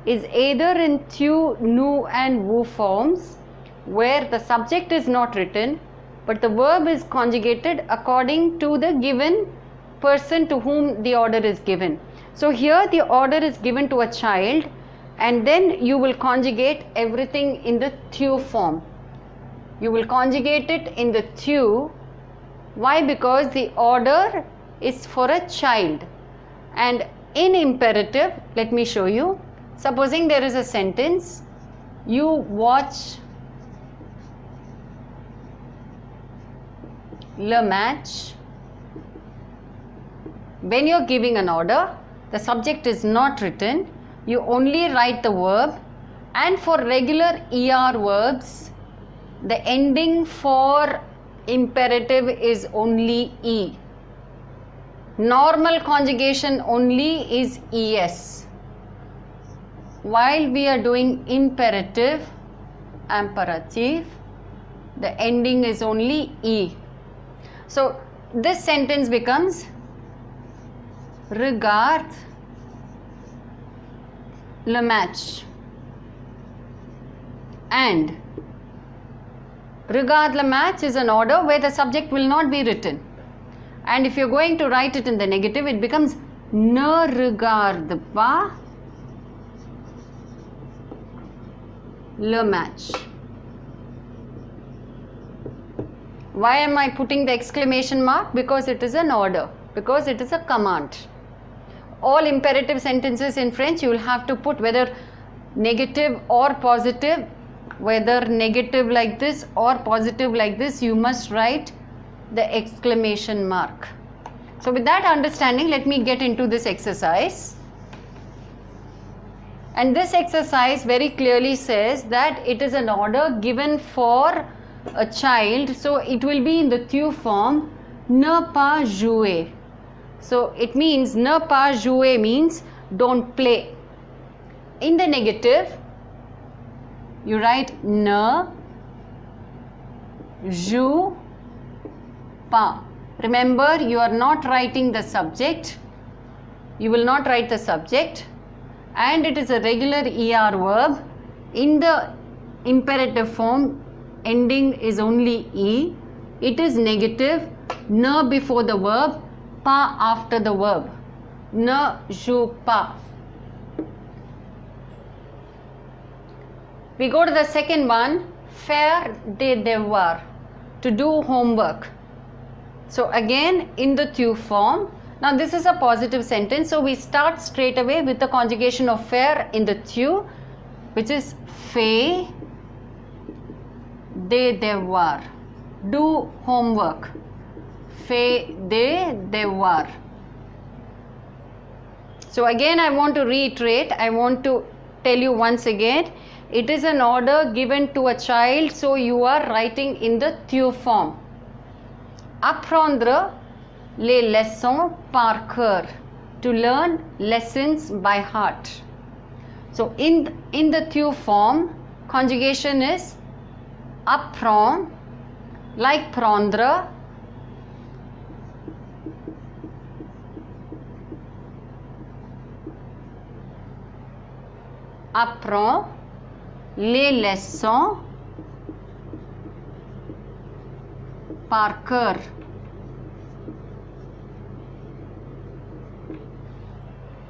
is either in tu, nu and wu forms, where the subject is not written but the verb is conjugated according to the given person to whom the order is given. So here the order is given to a child and then you will conjugate everything in the tu form. You will conjugate it in the tu. Why? Because the order is for a child. And in imperative, let me show you. Supposing there is a sentence, you watch le match. When you are giving an order, the subject is not written, you only write the verb, and for regular ER verbs, the ending for imperative is only E. Normal conjugation only is ES. While we are doing imperative, the ending is only E. So this sentence becomes regarde le match, and regarde le match is an order where the subject will not be written, and if you're going to write it in the negative, it becomes ne regarde pas le match. Why am I putting the exclamation mark? Because it is an order, because it is a command. All imperative sentences in French you will have to put whether negative or positive, whether negative like this or positive like this, you must write the exclamation mark. So with that understanding, let me get into this exercise. And this exercise very clearly says that it is an order given for a child, so it will be in the tu form, ne pas jouer. So it means ne pas jouer means don't play. In the negative, you write ne joue pas. Remember, you are not writing the subject. You will not write the subject, and it is a regular ER verb. In the imperative form, ending is only E. It is negative. N before the verb, pa after the verb. Ne joue pas. We go to the second one, faire des devoirs, to do homework. So again in the tu form. Now this is a positive sentence, so we start straight away with the conjugation of faire in the tu, which is fait des devoirs, do homework, fait des devoirs. So again I want to reiterate, I want to tell you once again, it is an order given to a child, so you are writing in the tu form. Apprendre les leçons par cœur, to learn lessons by heart. So in the tu form, conjugation is apprendre, like prendre, apprend les leçons par cœur.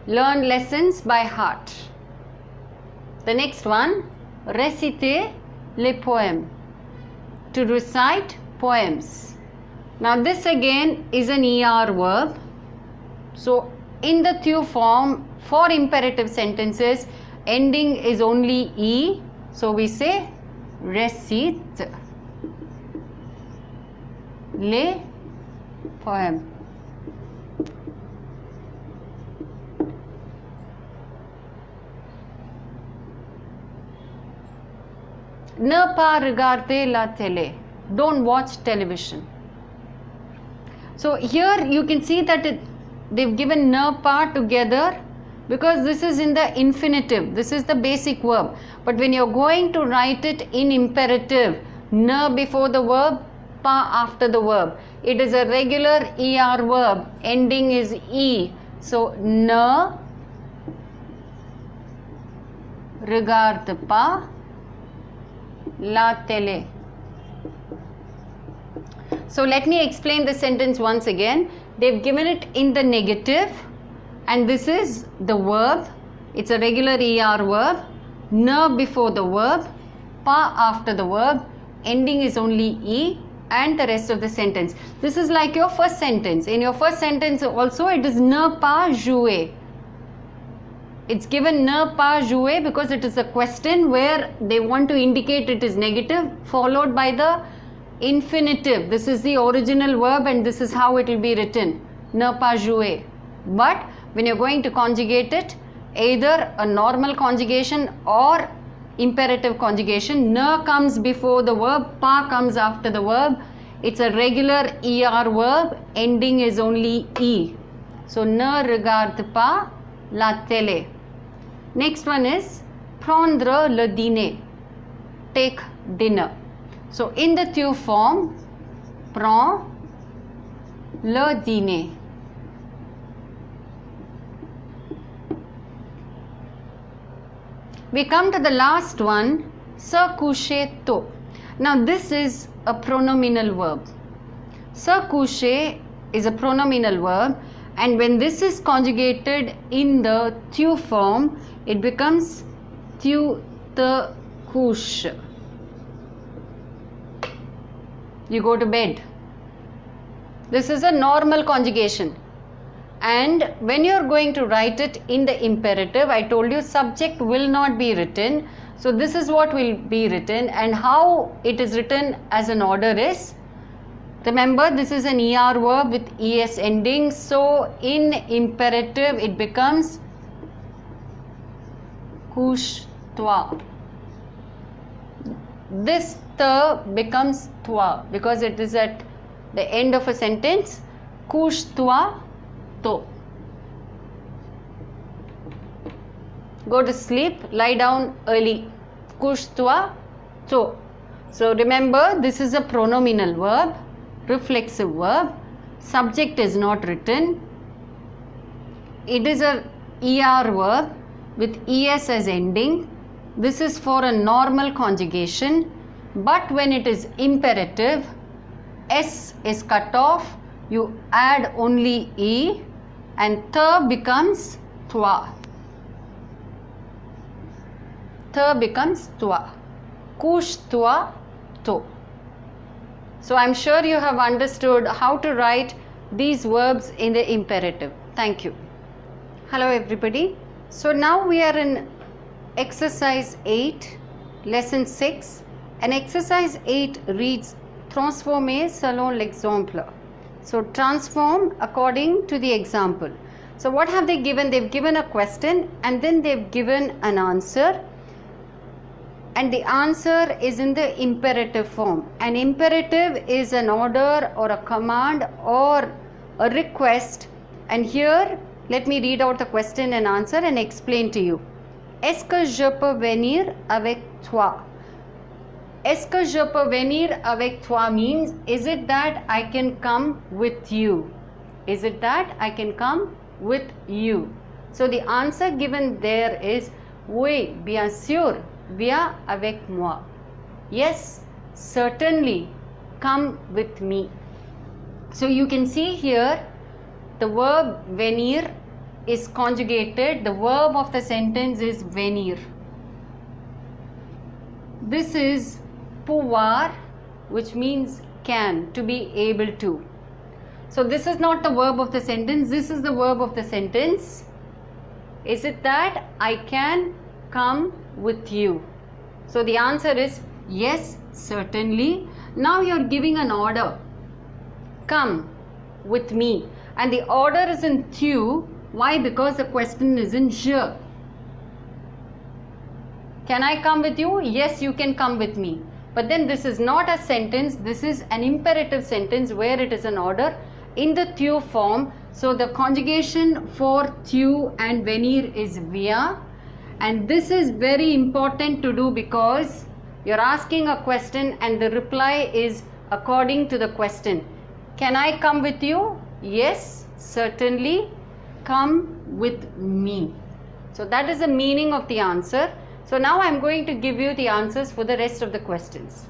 Learn lessons by heart. The next one, réciter les poèmes, to recite poems. Now this again is an ER verb. So in the tu form, for imperative sentences, ending is only E. So we say récite les poèmes. Ne pas regarder la télé, don't watch television. So here you can see that they've given ne pas together because this is in the infinitive, this is the basic verb. But when you're going to write it in imperative, ne before the verb, pa after the verb. It is a regular ER verb, ending is E. So ne regarde pas la télé. So let me explain the sentence once again. They've given it in the negative, and this is the verb. It's a regular ER verb. Ne before the verb, pa after the verb, ending is only E, and the rest of the sentence. This is like your first sentence. In your first sentence also it is ne pas jouer. It's given ne pas jouer because it is a question where they want to indicate it is negative, followed by the infinitive. This is the original verb and this is how it will be written, ne pas jouer. But when you're going to conjugate it, either a normal conjugation or imperative conjugation, ne comes before the verb, pa comes after the verb. It's a regular ER verb, ending is only E. So ne regarde pas la télé. Next one is prendre le dîner, take dinner. So in the tu form, prends le dîner. We come to the last one, se coucher tôt. Now this is a pronominal verb. Se coucher is a pronominal verb, and when this is conjugated in the tu form, it becomes tu te couches. You go to bed. This is a normal conjugation. And when you are going to write it in the imperative, I told you subject will not be written. So this is what will be written, and how it is written as an order is, remember this is an ER verb with ES ending. So in imperative it becomes couche-toi. This te becomes toi because it is at the end of a sentence. Couche-toi tôt. Go to sleep, lie down early. Couche-toi tôt. So remember, this is a pronominal verb, reflexive verb. subject is not written. It is a ER verb with ES as ending. This is for a normal conjugation, but when it is imperative, S is cut off, you add only E and the becomes twa. The becomes twa. Kush twa to. So I am sure you have understood how to write these verbs in the imperative. Thank you. Hello everybody. So now we are in exercise 8, lesson 6, and exercise 8 reads transformer selon l'exemple. So transform according to the example. So what have they given? They've given a question and then they've given an answer, and the answer is in the imperative form. An imperative is an order or a command or a request, and here let me read out the question and answer and explain to you. Est-ce que je peux venir avec toi? Est-ce que je peux venir avec toi means, is it that I can come with you? Is it that I can come with you? So the answer given there is oui, bien sûr, viens avec moi. Yes, certainly, come with me. So you can see here the verb venir is conjugated. The verb of the sentence is venir. This is pouvoir, which means can, to be able to. So this is not the verb of the sentence, this is the verb of the sentence. Is it that I can come with you? So the answer is yes, certainly. Now you are giving an order. Come with me. And the order is in tu. Why? Because the question is in je. Can I come with you? Yes, you can come with me. But then this is not a sentence, this is an imperative sentence where it is an order in the tu form. So the conjugation for tu and venir is via, and this is very important to do because you are asking a question and the reply is according to the question. Can I come with you? Yes, certainly, come with me. So that is the meaning of the answer. So now I am going to give you the answers for the rest of the questions.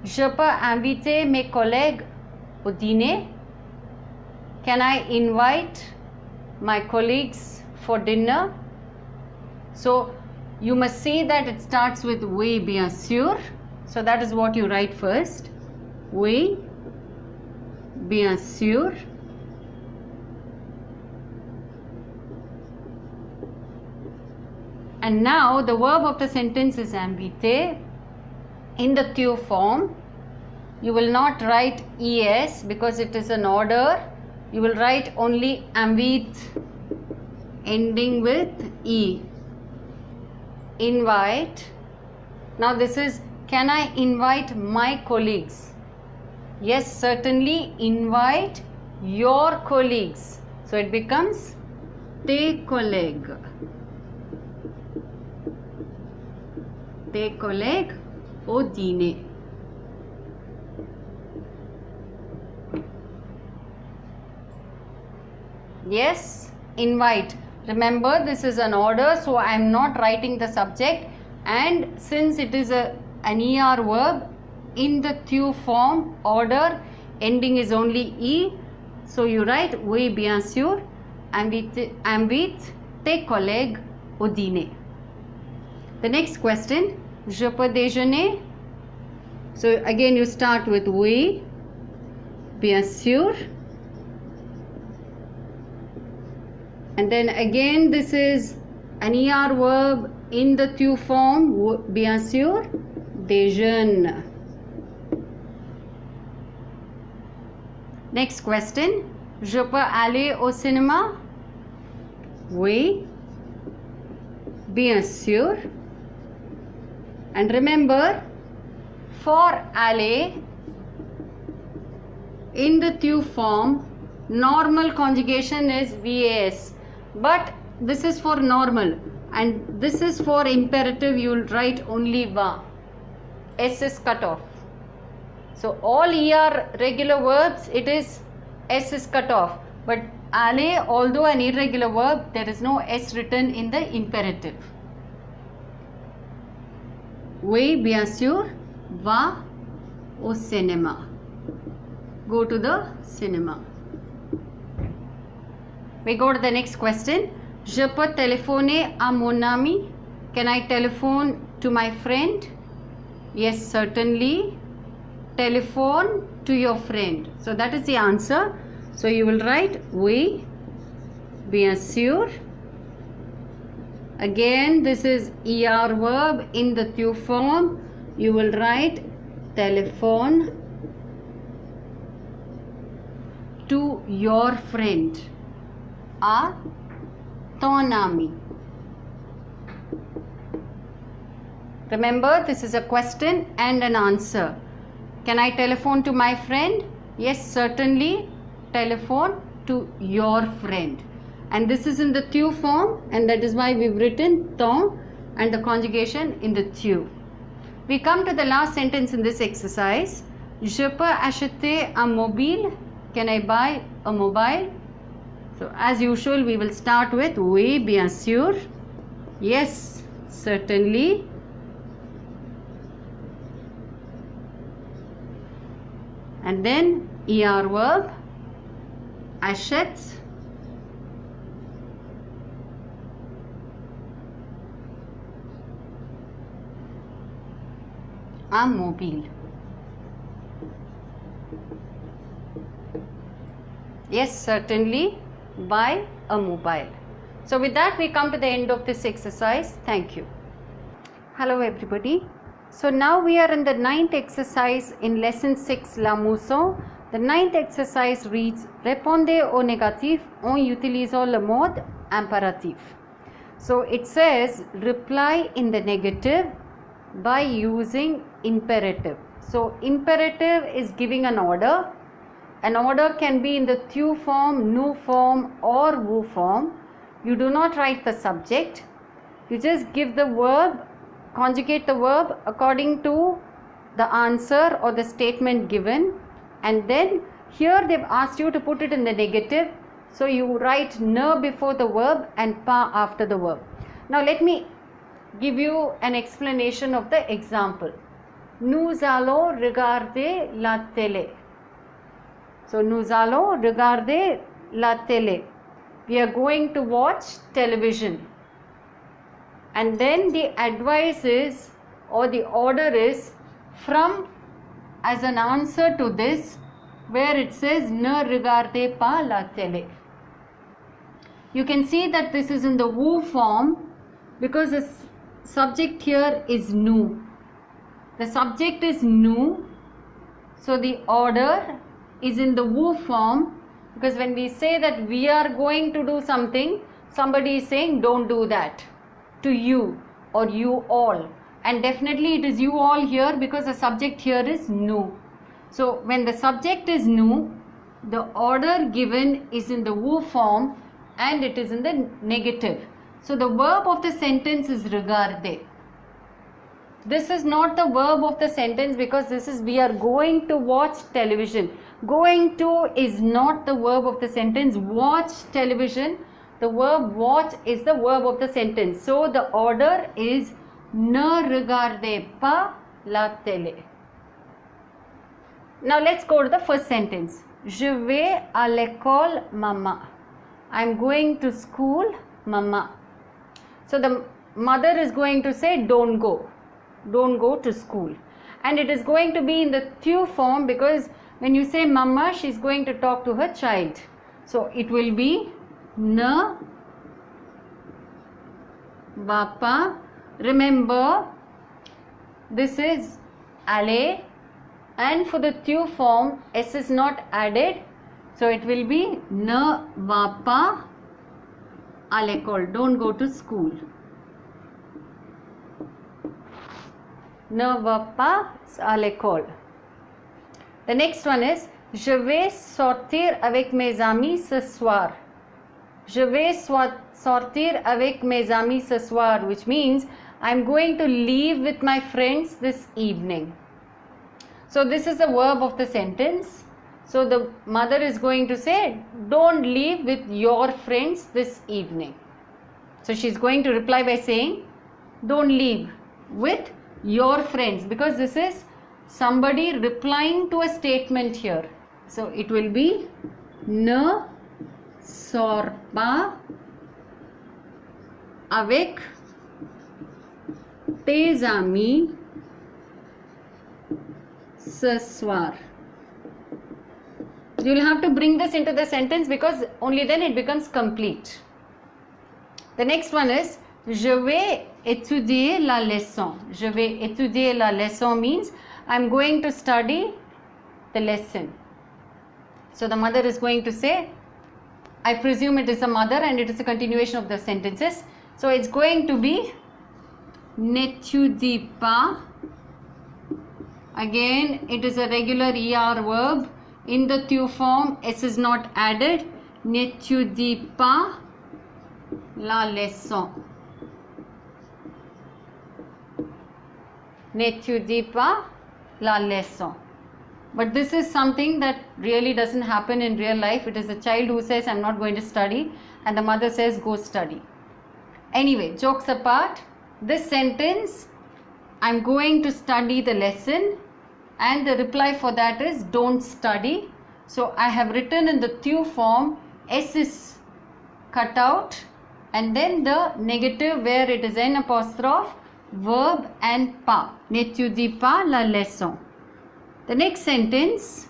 Je peux inviter mes collègues au dîner? Can I invite my colleagues for dinner? So you must see that it starts with oui, bien sûr. So that is what you write first. Oui, bien sûr. And now the verb of the sentence is inviter. In the tu form, you will not write es because it is an order. You will write only invite ending with e. Invite. Now this is, can I invite my colleagues? Yes, certainly, invite your colleagues. So it becomes tes collègues. Tes collègues au dîner. Yes, invite. Remember, this is an order, so I am not writing the subject, and since it is an ER verb in the tu form, order ending is only E, so you write oui, bien sûr, invite tes collègues au dîner. The next question, je peux déjeuner? So again you start with oui, bien sûr, and then again this is an ER verb in the tu form, bien sûr, déjeune. Next question, je peux aller au cinéma? Oui, bien sûr. And remember, for aller in the tu form, normal conjugation is VAS, but this is for normal, and this is for imperative. You will write only va. S is cut off. So all ER regular verbs, it is S is cut off. But aller, although an irregular verb, there is no S written in the imperative. Oui, bien sûr, va au cinéma. Go to the cinema. We go to the next question. Je peux téléphoner à mon ami? Can I telephone to my friend? Yes, certainly. Telephone to your friend. So that is the answer. So you will write oui, bien sûr. Again, this is ER verb in the tu form. You will write telephone to your friend. À ton ami. Remember, this is a question and an answer. Can I telephone to my friend? Yes, certainly. Telephone to your friend. And this is in the tu form, and that is why we've written ton and the conjugation in the tu. We come to the last sentence in this exercise. Je peux acheter un mobile? Can I buy a mobile? So as usual, we will start with oui, bien sûr. Yes, certainly. And then ER verb, achète. Un mobile. Yes, certainly, buy a mobile. So with that, we come to the end of this exercise. Thank you. Hello everybody. So now we are in the 9th exercise in lesson 6 La Mousson. The 9th exercise reads Répondez au négatif en utilisant le mode impératif. So it says reply in the negative by using imperative. So imperative is giving an order. An order can be in the tu form, nu form or vous form. You do not write the subject. You just give the verb, conjugate the verb according to the answer or the statement given, and then here they've asked you to put it in the negative. So you write ne before the verb and pas after the verb. Now let me give you an explanation of the example. Nous allons regarder la télé. So nous allons regarder la télé. We are going to watch television. And then the advice is, or the order is, from as an answer to this, where it says ne regardez pas la télé. You can see that this is in the vous form because the subject here is nous. The subject is nous, so the order is in the vous form, because when we say that we are going to do something, somebody is saying don't do that to you or you all, and definitely it is you all here because the subject here is nous. So when the subject is nous, the order given is in the vous form and it is in the negative. So the verb of the sentence is regarder. This is not the verb of the sentence because this is we are going to watch television. Going to is not the verb of the sentence. Watch television. The verb watch is the verb of the sentence. So the order is ne regardez pas la télé. Now let's go to the first sentence. Je vais à l'école, maman. I am going to school, mama. So the mother is going to say don't go. Don't go to school. And it is going to be in the tu form because when you say mama, she is going to talk to her child. So it will be ne va pas. Remember, this is aller, and for the tu form, s is not added. So it will be ne va pas à l'école. Don't go to school. Ne va pas à l'école. The next one is je vais sortir avec mes amis ce soir. Je vais sortir avec mes amis ce soir, which means I am going to leave with my friends this evening. So this is the verb of the sentence. So the mother is going to say, don't leave with your friends this evening. So she is going to reply by saying, don't leave with your friends, because this is somebody replying to a statement here. So it will be ne sors pas avec tes amis ce soir. You will have to bring this into the sentence, because only then it becomes complete. The next one is, je vais étudier la leçon. Je vais étudier la leçon means I am going to study the lesson. So the mother is going to say, I presume it is a mother and it is a continuation of the sentences. So it's going to be n'étudie pas. Again, it is a regular ER verb. In the tu form, S is not added. N'étudie pas la leçon. N'étudie pas la leçon. But this is something that really doesn't happen in real life. It is a child who says, I'm not going to study, and the mother says, go study. Anyway, jokes apart, this sentence, I'm going to study the lesson, and the reply for that is, don't study. So I have written in the tu form, S is cut out, and then the negative where it is N apostrophe, verb and pas. N'étudie pas la leçon. The next sentence,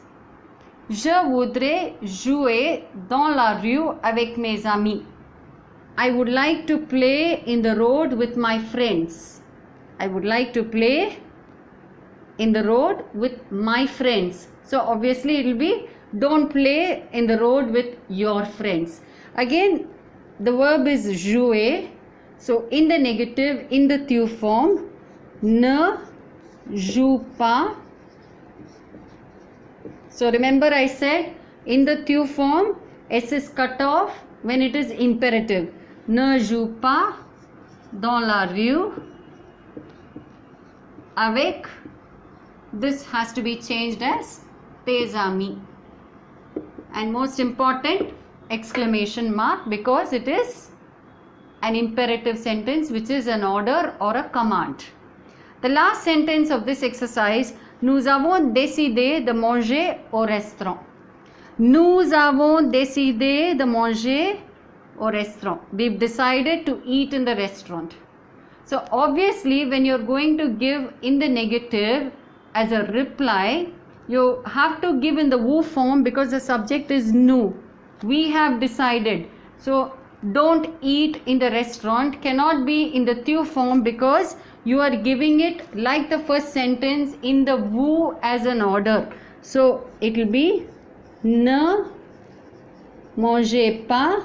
je voudrais jouer dans la rue avec mes amis. I would like to play in the road with my friends. I would like to play in the road with my friends. So obviously it will be, don't play in the road with your friends. Again, the verb is jouer. So in the negative, in the tu form, ne joue pas. So remember I said in the tu form, S is cut off when it is imperative. Ne joue pas dans la rue avec. This has to be changed as tes amis. And most important, exclamation mark, because it is an imperative sentence which is an order or a command. The last sentence of this exercise, nous avons décidé de manger au restaurant. Nous avons décidé de manger au restaurant. We've decided to eat in the restaurant. So obviously when you're going to give in the negative as a reply, you have to give in the vous form, because the subject is nous. We have decided. So don't eat in the restaurant cannot be in the tu form, because you are giving it like the first sentence in the vous as an order. So it will be ne mangez pas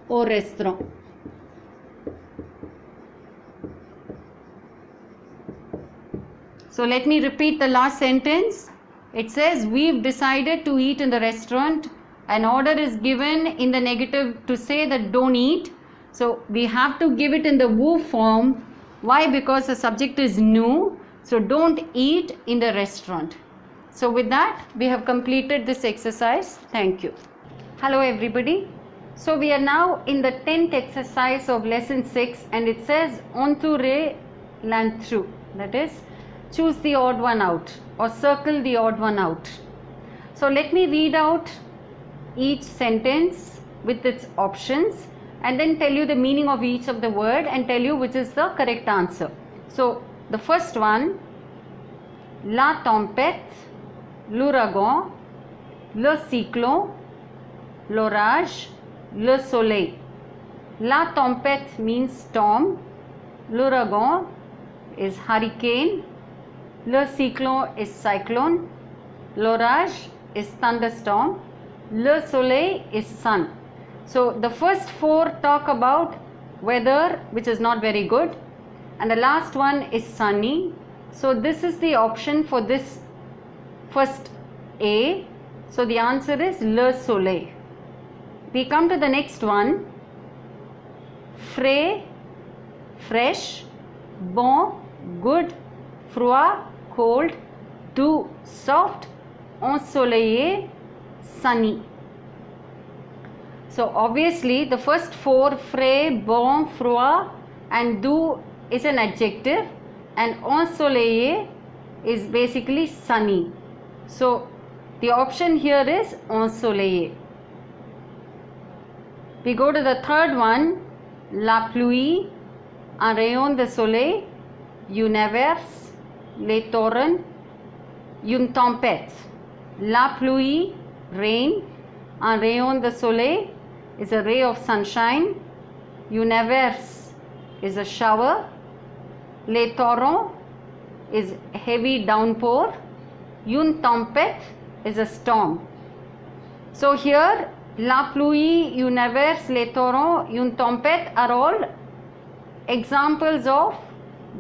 au restaurant. So let me repeat the last sentence. It says, we've decided to eat in the restaurant. An order is given in the negative to say that don't eat. So we have to give it in the vous form. Why? Because the subject is nous. So don't eat in the restaurant. So with that, we have completed this exercise. Thank you. Hello everybody. So we are now in the 10th exercise of lesson 6, and it says entourez l'intrus. That is, choose the odd one out or circle the odd one out. So let me read out each sentence with its options and then tell you the meaning of each of the word and tell you which is the correct answer. So the first one, la tempête, l'ouragan, le cyclone, l'orage, le soleil. La tempête means storm, l'ouragan is hurricane, le cyclone is cyclone, l'orage is thunderstorm, le soleil is sun. So the first four talk about weather, which is not very good, and the last one is sunny. So this is the option for this first A. So the answer is le soleil. We come to the next one, frais, fresh, bon, good, froid, cold, doux, soft, ensoleillé, sunny. So obviously the first four, frais, bon, froid and doux is an adjective, and ensoleillé is basically sunny. So the option here is ensoleillé. We go to the third one, la pluie, un rayon de soleil, une averse, les torrents, une tempête. La pluie, rain, un rayon de soleil is a ray of sunshine, une averse is a shower, les torrents is heavy downpour, une tempête is a storm. So here la pluie, une averse, les torrents, une tempête are all examples of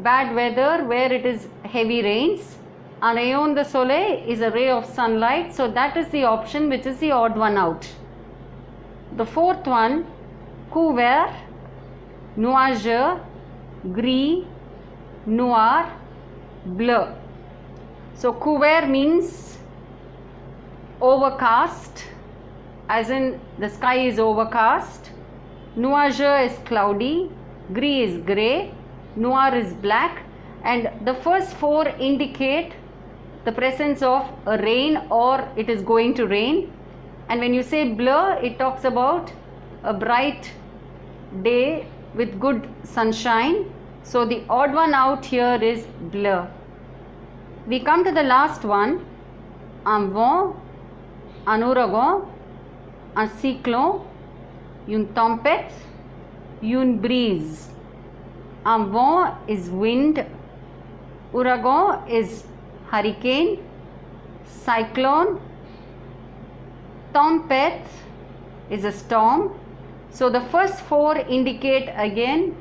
bad weather where it is heavy rains. Un rayon de soleil is a ray of sunlight, so that is the option which is the odd one out. The fourth one, couvert, nuageux, gris, noir, bleu. So couvert means overcast, as in the sky is overcast. Nuageux is cloudy, gris is grey, noir is black, and the first four indicate the presence of a rain or it is going to rain. And when you say bleu, it talks about a bright day with good sunshine. So the odd one out here is bleu. We come to the last one, un vent, un ouragan, un cyclone, une tempête, une brise. Un vent is wind, ouragan is hurricane, cyclone, tempête is a storm. So the first four indicate again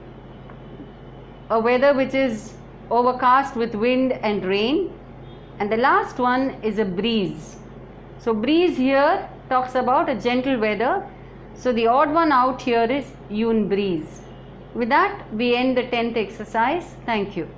a weather which is overcast with wind and rain, and the last one is a breeze. So breeze here talks about a gentle weather. So the odd one out here is une brise. With that we end the 10th exercise. Thank you.